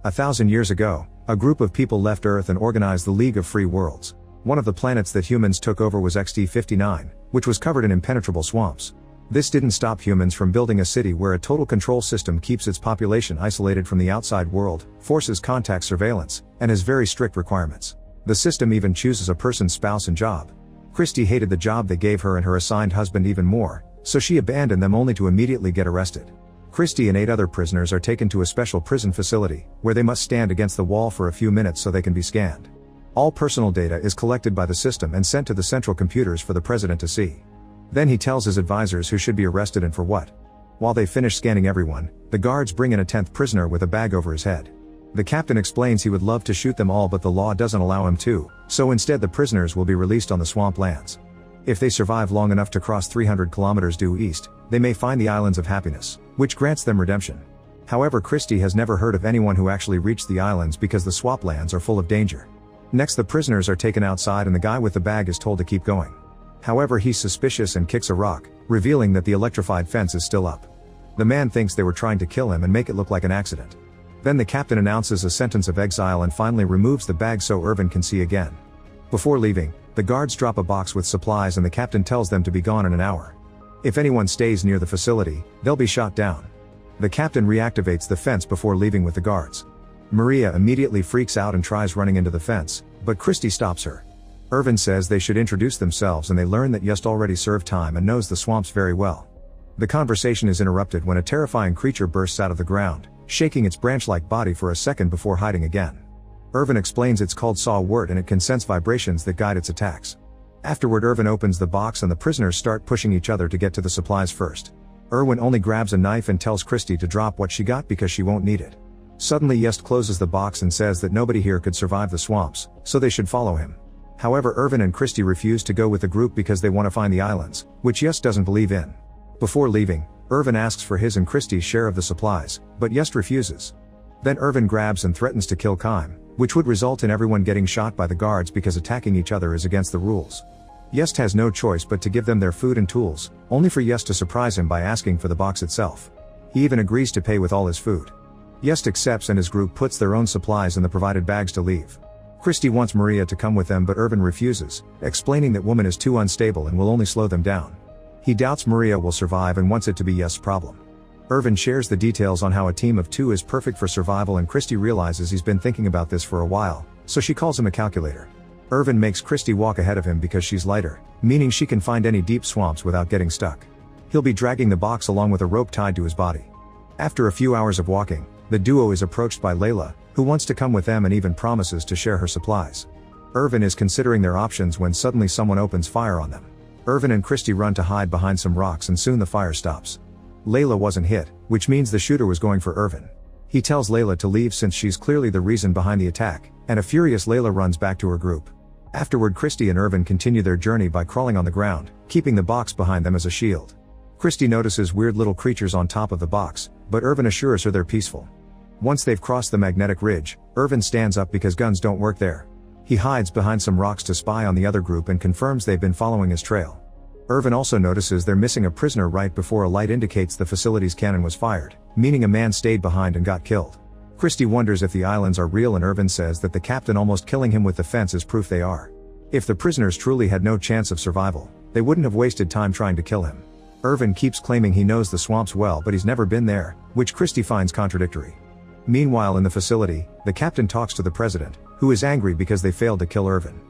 1,000 years ago, a group of people left Earth and organized the League of Free Worlds. One of the planets that humans took over was XD-59, which was covered in impenetrable swamps. This didn't stop humans from building a city where a total control system keeps its population isolated from the outside world, forces contact surveillance, and has very strict requirements. The system even chooses a person's spouse and job. Christie hated the job they gave her and her assigned husband even more, so she abandoned them only to immediately get arrested. Christie and 8 other prisoners are taken to a special prison facility, where they must stand against the wall for a few minutes so they can be scanned. All personal data is collected by the system and sent to the central computers for the president to see. Then he tells his advisors who should be arrested and for what. While they finish scanning everyone, the guards bring in a 10th prisoner with a bag over his head. The captain explains he would love to shoot them all, but the law doesn't allow him to, so instead the prisoners will be released on the swamp lands. If they survive long enough to cross 300 kilometers due east, they may find the Islands of Happiness, which grants them redemption. However, Christie has never heard of anyone who actually reached the islands because the swamp lands are full of danger. Next, the prisoners are taken outside and the guy with the bag is told to keep going. However, he's suspicious and kicks a rock, revealing that the electrified fence is still up. The man thinks they were trying to kill him and make it look like an accident. Then the captain announces a sentence of exile and finally removes the bag so Irvin can see again. Before leaving, the guards drop a box with supplies and the captain tells them to be gone in an hour. If anyone stays near the facility, they'll be shot down. The captain reactivates the fence before leaving with the guards. Maria immediately freaks out and tries running into the fence, but Christie stops her. Irvin says they should introduce themselves and they learn that Just already served time and knows the swamps very well. The conversation is interrupted when a terrifying creature bursts out of the ground, shaking its branch-like body for a second before hiding again. Irvin explains it's called Saw-Wort and it can sense vibrations that guide its attacks. Afterward, Irvin opens the box and the prisoners start pushing each other to get to the supplies first. Irwin only grabs a knife and tells Christie to drop what she got because she won't need it. Suddenly Just closes the box and says that nobody here could survive the swamps, so they should follow him. However, Irvin and Christie refuse to go with the group because they want to find the islands, which Just doesn't believe in. Before leaving, Irvin asks for his and Christie's share of the supplies, but Just refuses. Then Irvin grabs and threatens to kill Kime, which would result in everyone getting shot by the guards because attacking each other is against the rules. Just has no choice but to give them their food and tools, only for Just to surprise him by asking for the box itself. He even agrees to pay with all his food. Just accepts and his group puts their own supplies in the provided bags to leave. Christie wants Maria to come with them but Irvin refuses, explaining that woman is too unstable and will only slow them down. He doubts Maria will survive and wants it to be Just's problem. Irvin shares the details on how a team of 2 is perfect for survival and Christie realizes he's been thinking about this for a while, so she calls him a calculator. Irvin makes Christie walk ahead of him because she's lighter, meaning she can find any deep swamps without getting stuck. He'll be dragging the box along with a rope tied to his body. After a few hours of walking, the duo is approached by Layla, who wants to come with them and even promises to share her supplies. Irvin is considering their options when suddenly someone opens fire on them. Irvin and Christie run to hide behind some rocks and soon the fire stops. Layla wasn't hit, which means the shooter was going for Irvin. He tells Layla to leave since she's clearly the reason behind the attack, and a furious Layla runs back to her group. Afterward, Christie and Irvin continue their journey by crawling on the ground, keeping the box behind them as a shield. Christie notices weird little creatures on top of the box, but Irvin assures her they're peaceful. Once they've crossed the magnetic ridge, Irvin stands up because guns don't work there. He hides behind some rocks to spy on the other group and confirms they've been following his trail. Irvin also notices they're missing a prisoner right before a light indicates the facility's cannon was fired, meaning a man stayed behind and got killed. Christie wonders if the islands are real and Irvin says that the captain almost killing him with the fence is proof they are. If the prisoners truly had no chance of survival, they wouldn't have wasted time trying to kill him. Irvin keeps claiming he knows the swamps well but he's never been there, which Christie finds contradictory. Meanwhile in the facility, the captain talks to the president, who is angry because they failed to kill Irvin.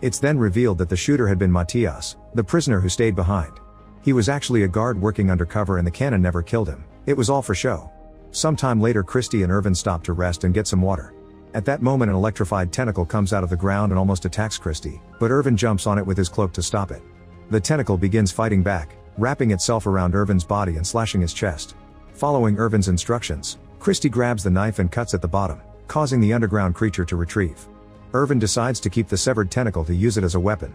It's then revealed that the shooter had been Matias, the prisoner who stayed behind. He was actually a guard working undercover and the cannon never killed him, it was all for show. Sometime later Christie and Irvin stop to rest and get some water. At that moment an electrified tentacle comes out of the ground and almost attacks Christie, but Irvin jumps on it with his cloak to stop it. The tentacle begins fighting back, wrapping itself around Irvin's body and slashing his chest. Following Irvin's instructions, Christie grabs the knife and cuts at the bottom, causing the underground creature to retrieve. Irvin decides to keep the severed tentacle to use it as a weapon.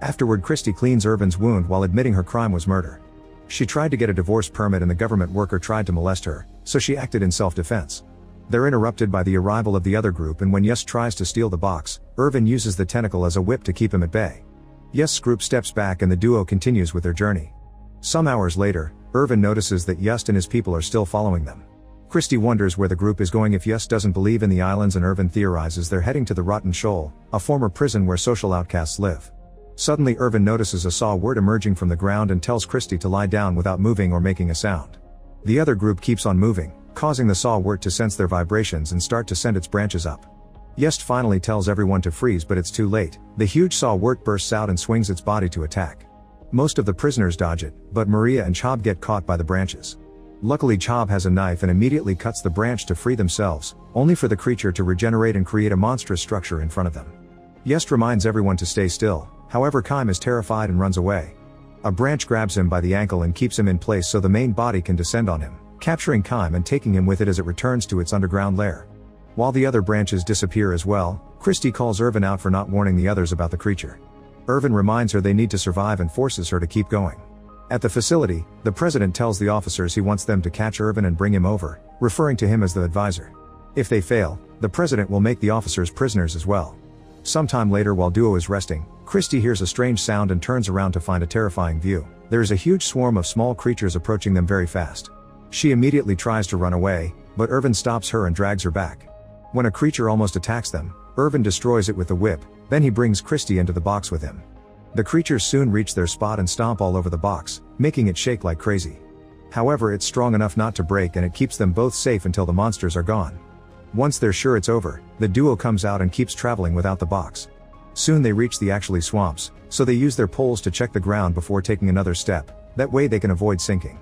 Afterward, Christie cleans Irvin's wound while admitting her crime was murder. She tried to get a divorce permit and the government worker tried to molest her, so she acted in self-defense. They're interrupted by the arrival of the other group and when Just tries to steal the box, Irvin uses the tentacle as a whip to keep him at bay. Just's group steps back and the duo continues with their journey. Some hours later, Irvin notices that Just and his people are still following them. Christy wonders where the group is going if Yust doesn't believe in the islands, and Irvin theorizes they're heading to the Rotten Shoal, a former prison where social outcasts live. Suddenly Irvin notices a saw word emerging from the ground and tells Christy to lie down without moving or making a sound. The other group keeps on moving, causing the sawwort to sense their vibrations and start to send its branches up. Yust finally tells everyone to freeze, but it's too late. The huge sawwort bursts out and swings its body to attack. Most of the prisoners dodge it, but Maria and Chob get caught by the branches. Luckily Chob has a knife and immediately cuts the branch to free themselves, only for the creature to regenerate and create a monstrous structure in front of them. Yust reminds everyone to stay still, however Kime is terrified and runs away. A branch grabs him by the ankle and keeps him in place so the main body can descend on him, capturing Kime and taking him with it as it returns to its underground lair. While the other branches disappear as well, Christy calls Irvin out for not warning the others about the creature. Irvin reminds her they need to survive and forces her to keep going. At the facility, the president tells the officers he wants them to catch Irvin and bring him over, referring to him as the advisor. If they fail, the president will make the officers prisoners as well. Sometime later, while Duo is resting, Christy hears a strange sound and turns around to find a terrifying view. There is a huge swarm of small creatures approaching them very fast. She immediately tries to run away, but Irvin stops her and drags her back. When a creature almost attacks them, Irvin destroys it with the whip, then he brings Christy into the box with him. The creatures soon reach their spot and stomp all over the box, making it shake like crazy. However, it's strong enough not to break and it keeps them both safe until the monsters are gone. Once they're sure it's over, the duo comes out and keeps traveling without the box. Soon they reach the actually swamps, so they use their poles to check the ground before taking another step, that way they can avoid sinking.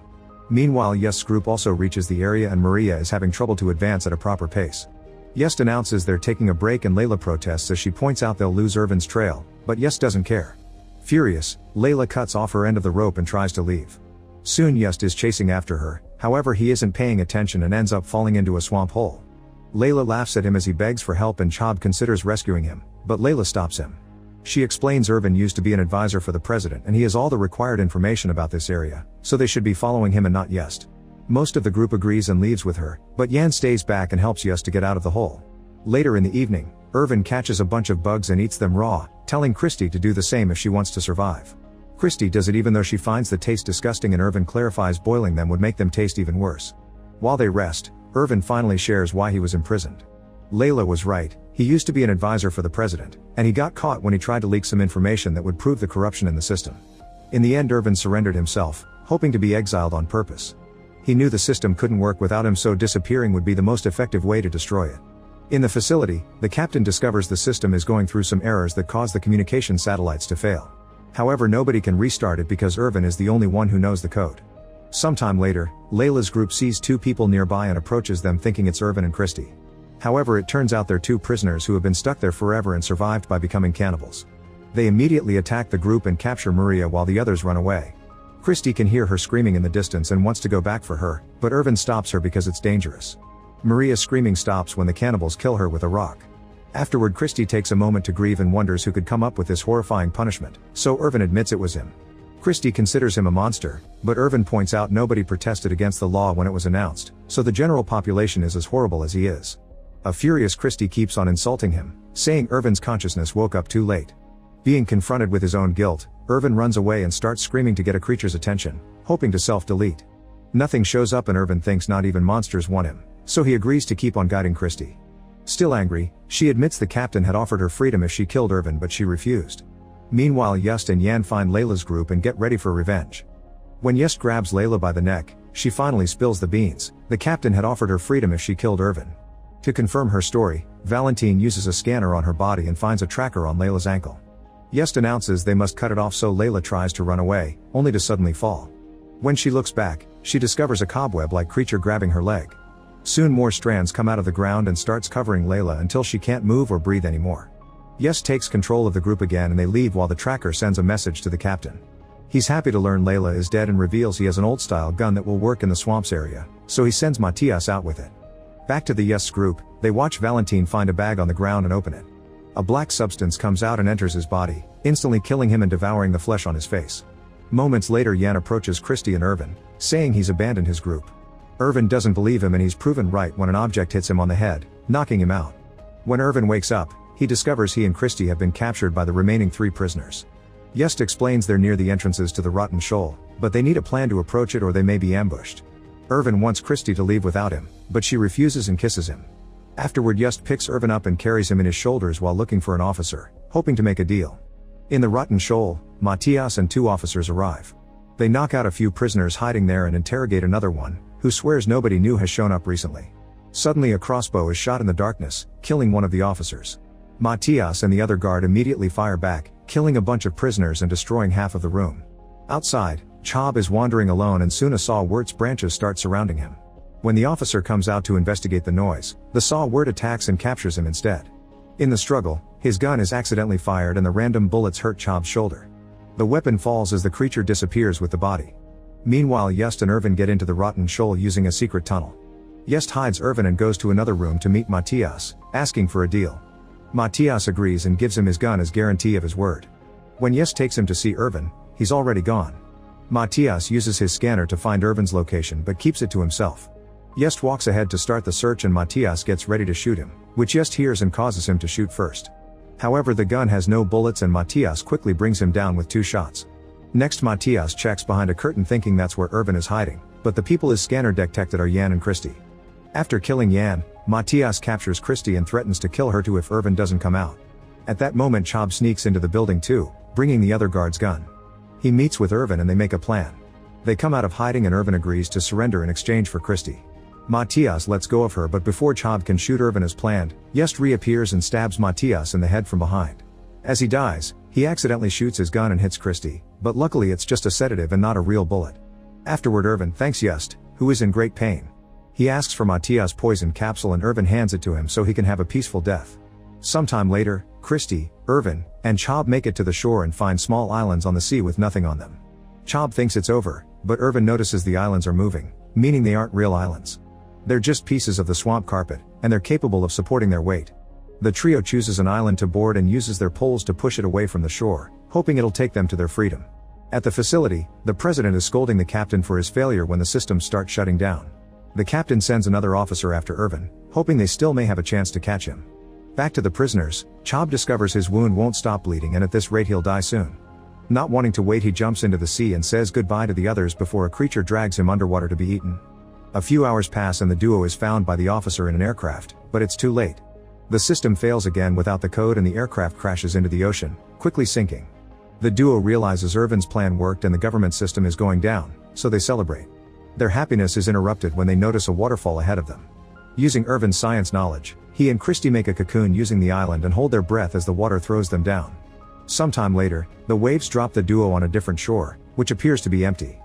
Meanwhile, Yust's group also reaches the area and Maria is having trouble to advance at a proper pace. Yust announces they're taking a break and Layla protests as she points out they'll lose Irvin's trail, but Yust doesn't care. Furious, Layla cuts off her end of the rope and tries to leave. Soon Yust is chasing after her, however he isn't paying attention and ends up falling into a swamp hole. Layla laughs at him as he begs for help and Chob considers rescuing him, but Layla stops him. She explains Irvin used to be an advisor for the president and he has all the required information about this area, so they should be following him and not Yust. Most of the group agrees and leaves with her, but Yan stays back and helps Yust to get out of the hole. Later in the evening, Irvin catches a bunch of bugs and eats them raw, telling Christy to do the same if she wants to survive. Christy does it even though she finds the taste disgusting and Irvin clarifies boiling them would make them taste even worse. While they rest, Irvin finally shares why he was imprisoned. Layla was right, he used to be an advisor for the president, and he got caught when he tried to leak some information that would prove the corruption in the system. In the end, Irvin surrendered himself, hoping to be exiled on purpose. He knew the system couldn't work without him, so disappearing would be the most effective way to destroy it. In the facility, the captain discovers the system is going through some errors that cause the communication satellites to fail. However, nobody can restart it because Irvin is the only one who knows the code. Sometime later, Layla's group sees two people nearby and approaches them thinking it's Irvin and Christy. However, it turns out they're two prisoners who have been stuck there forever and survived by becoming cannibals. They immediately attack the group and capture Maria while the others run away. Christy can hear her screaming in the distance and wants to go back for her, but Irvin stops her because it's dangerous. Maria's screaming stops when the cannibals kill her with a rock. Afterward, Christy takes a moment to grieve and wonders who could come up with this horrifying punishment, so Irvin admits it was him. Christy considers him a monster, but Irvin points out nobody protested against the law when it was announced, so the general population is as horrible as he is. A furious Christy keeps on insulting him, saying Irvin's consciousness woke up too late. Being confronted with his own guilt, Irvin runs away and starts screaming to get a creature's attention, hoping to self-delete. Nothing shows up and Irvin thinks not even monsters want him, so he agrees to keep on guiding Christy. Still angry, she admits the captain had offered her freedom if she killed Irvin, but she refused. Meanwhile, Yust and Yan find Layla's group and get ready for revenge. When Yust grabs Layla by the neck, she finally spills the beans. The captain had offered her freedom if she killed Irvin. To confirm her story, Valentine uses a scanner on her body and finds a tracker on Layla's ankle. Yust announces they must cut it off, so Layla tries to run away, only to suddenly fall. When she looks back, she discovers a cobweb-like creature grabbing her leg. Soon more strands come out of the ground and starts covering Layla until she can't move or breathe anymore. Yust takes control of the group again and they leave while the tracker sends a message to the captain. He's happy to learn Layla is dead and reveals he has an old-style gun that will work in the swamps area, so he sends Matias out with it. Back to the Yust group, they watch Valentine find a bag on the ground and open it. A black substance comes out and enters his body, instantly killing him and devouring the flesh on his face. Moments later, Yan approaches Christy and Irvin, saying he's abandoned his group. Irvin doesn't believe him and he's proven right when an object hits him on the head, knocking him out. When Irvin wakes up, he discovers he and Christy have been captured by the remaining 3 prisoners. Yust explains they're near the entrances to the Rotten Shoal, but they need a plan to approach it or they may be ambushed. Irvin wants Christie to leave without him, but she refuses and kisses him. Afterward, Just picks Irvin up and carries him in his shoulders while looking for an officer, hoping to make a deal. In the Rotten Shoal, Matthias and 2 officers arrive. They knock out a few prisoners hiding there and interrogate another one, who swears nobody new has shown up recently. Suddenly a crossbow is shot in the darkness, killing one of the officers. Matthias and the other guard immediately fire back, killing a bunch of prisoners and destroying half of the room. Outside, Chob is wandering alone and soon a saw-wurt's branches start surrounding him. When the officer comes out to investigate the noise, the saw-wurt attacks and captures him instead. In the struggle, his gun is accidentally fired and the random bullets hurt Chob's shoulder. The weapon falls as the creature disappears with the body. Meanwhile, Just and Irvin get into the Rotten Shoal using a secret tunnel. Just hides Irvin and goes to another room to meet Matthias, asking for a deal. Matthias agrees and gives him his gun as guarantee of his word. When Just takes him to see Irvin, he's already gone. Matthias uses his scanner to find Irvin's location but keeps it to himself. Just walks ahead to start the search and Matthias gets ready to shoot him, which Just hears and causes him to shoot first. However, the gun has no bullets and Matthias quickly brings him down with 2 shots. Next, Matthias checks behind a curtain thinking that's where Irvin is hiding, but the people his scanner detected are Jan and Christie. After killing Jan, Matthias captures Christie and threatens to kill her too if Irvin doesn't come out. At that moment, Chob sneaks into the building too, bringing the other guard's gun. He meets with Irvin and they make a plan. They come out of hiding and Irvin agrees to surrender in exchange for Christie. Matthias lets go of her, but before Chob can shoot Irvin as planned, Just reappears and stabs Matthias in the head from behind. As he dies, he accidentally shoots his gun and hits Christie, but luckily it's just a sedative and not a real bullet. Afterward, Irvin thanks Just, who is in great pain. He asks for Matthias' poison capsule and Irvin hands it to him so he can have a peaceful death. Sometime later, Christie, Irvin, and Chob make it to the shore and find small islands on the sea with nothing on them. Chob thinks it's over, but Irvin notices the islands are moving, meaning they aren't real islands. They're just pieces of the swamp carpet, and they're capable of supporting their weight. The trio chooses an island to board and uses their poles to push it away from the shore, hoping it'll take them to their freedom. At the facility, the president is scolding the captain for his failure when the systems start shutting down. The captain sends another officer after Irvin, hoping they still may have a chance to catch him. Back to the prisoners, Chob discovers his wound won't stop bleeding and at this rate he'll die soon. Not wanting to wait, he jumps into the sea and says goodbye to the others before a creature drags him underwater to be eaten. A few hours pass and the duo is found by the officer in an aircraft, but it's too late. The system fails again without the code and the aircraft crashes into the ocean, quickly sinking. The duo realizes Irvin's plan worked and the government system is going down, so they celebrate. Their happiness is interrupted when they notice a waterfall ahead of them. Using Irvin's science knowledge, he and Christie make a cocoon using the island and hold their breath as the water throws them down. Sometime later, the waves drop the duo on a different shore, which appears to be empty.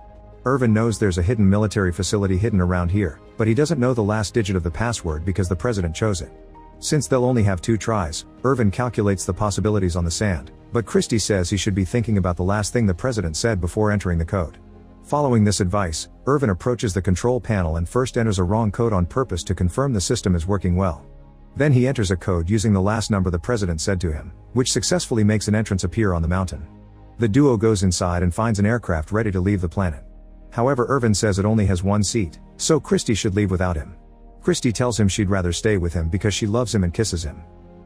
Irvin knows there's a hidden military facility hidden around here, but he doesn't know the last digit of the password because the president chose it. Since they'll only have 2 tries, Irvin calculates the possibilities on the sand, but Christie says he should be thinking about the last thing the president said before entering the code. Following this advice, Irvin approaches the control panel and first enters a wrong code on purpose to confirm the system is working well. Then he enters a code using the last number the president said to him, which successfully makes an entrance appear on the mountain. The duo goes inside and finds an aircraft ready to leave the planet. However, Irvin says it only has 1 seat, so Christie should leave without him. Christie tells him she'd rather stay with him because she loves him and kisses him.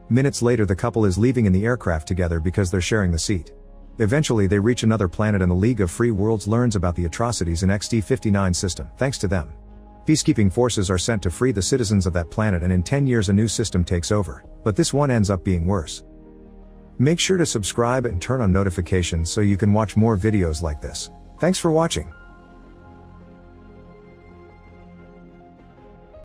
Minutes later, the couple is leaving in the aircraft together because they're sharing the seat. Eventually they reach another planet and the League of Free Worlds learns about the atrocities in XD-59 system. Thanks to them, peacekeeping forces are sent to free the citizens of that planet, and in 10 years a new system takes over, but this one ends up being worse. Make sure to subscribe and turn on notifications so you can watch more videos like this. Thanks for watching.